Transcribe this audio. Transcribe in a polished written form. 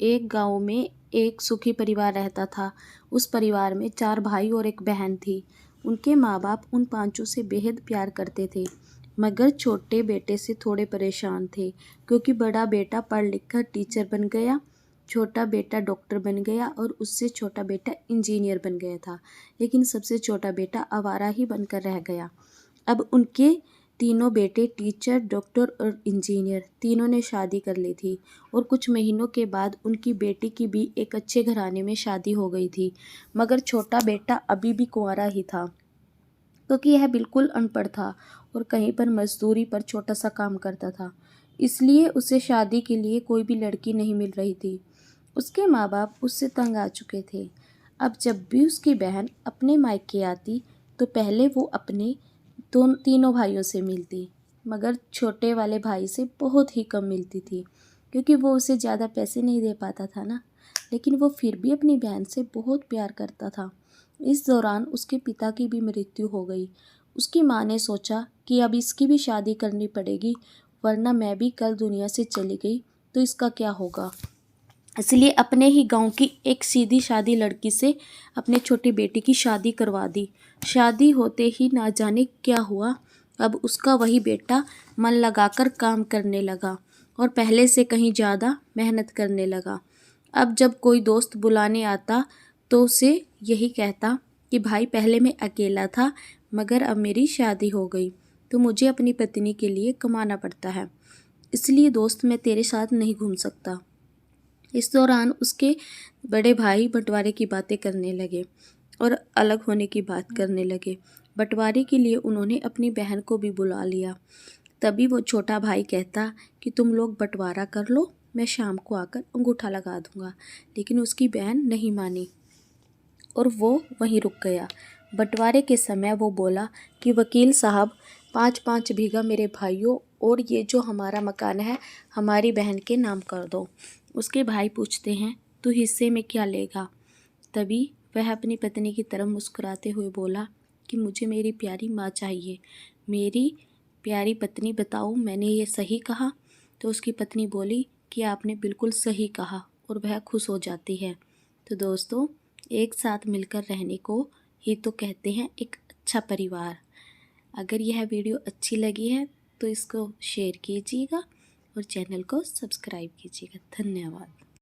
एक गांव में एक सुखी परिवार रहता था। उस परिवार में 4 भाई और एक बहन थी। उनके माँ बाप उन पांचों से बेहद प्यार करते थे, मगर छोटे बेटे से थोड़े परेशान थे, क्योंकि बड़ा बेटा पढ़ लिख कर टीचर बन गया, छोटा बेटा डॉक्टर बन गया और उससे छोटा बेटा इंजीनियर बन गया था। लेकिन सबसे छोटा बेटा आवारा ही बनकर रह गया। अब उनके तीनों बेटे टीचर, डॉक्टर और इंजीनियर तीनों ने शादी कर ली थी और कुछ महीनों के बाद उनकी बेटी की भी एक अच्छे घराने में शादी हो गई थी। मगर छोटा बेटा अभी भी कुंवारा ही था, क्योंकि यह बिल्कुल अनपढ़ था और कहीं पर मजदूरी पर छोटा सा काम करता था। इसलिए उसे शादी के लिए कोई भी लड़की नहीं मिल रही थी। उसके माँ बाप उससे तंग आ चुके थे। अब जब भी उसकी बहन अपने मायके आती तो पहले वो अपने तीनों भाइयों से मिलती, मगर छोटे वाले भाई से बहुत ही कम मिलती थी, क्योंकि वो उसे ज़्यादा पैसे नहीं दे पाता था ना। लेकिन वो फिर भी अपनी बहन से बहुत प्यार करता था। इस दौरान उसके पिता की भी मृत्यु हो गई। उसकी माँ ने सोचा कि अब इसकी भी शादी करनी पड़ेगी, वरना मैं भी कल दुनिया से चली गई तो इसका क्या होगा। इसलिए अपने ही गांव की एक सीधी सादी लड़की से अपने छोटी बेटी की शादी करवा दी। शादी होते ही ना जाने क्या हुआ, अब उसका वही बेटा मन लगाकर काम करने लगा और पहले से कहीं ज़्यादा मेहनत करने लगा। अब जब कोई दोस्त बुलाने आता तो उसे यही कहता कि भाई पहले मैं अकेला था, मगर अब मेरी शादी हो गई तो मुझे अपनी पत्नी के लिए कमाना पड़ता है, इसलिए दोस्त मैं तेरे साथ नहीं घूम सकता। इस दौरान उसके बड़े भाई बंटवारे की बातें करने लगे और अलग होने की बात करने लगे। बंटवारे के लिए उन्होंने अपनी बहन को भी बुला लिया। तभी वो छोटा भाई कहता कि तुम लोग बंटवारा कर लो, मैं शाम को आकर अंगूठा लगा दूंगा। लेकिन उसकी बहन नहीं मानी और वो वहीं रुक गया। बंटवारे के समय वो बोला कि वकील साहब, 5-5 बीघा मेरे भाइयों और ये जो हमारा मकान है हमारी बहन के नाम कर दो। उसके भाई पूछते हैं तू हिस्से में क्या लेगा। तभी वह अपनी पत्नी की तरफ मुस्कुराते हुए बोला कि मुझे मेरी प्यारी माँ चाहिए। मेरी प्यारी पत्नी, बताओ मैंने ये सही कहा? तो उसकी पत्नी बोली कि आपने बिल्कुल सही कहा, और वह खुश हो जाती है। तो दोस्तों, एक साथ मिलकर रहने को ही तो कहते हैं एक अच्छा परिवार। अगर यह वीडियो अच्छी लगी है तो इसको शेयर कीजिएगा और चैनल को सब्सक्राइब कीजिएगा। धन्यवाद।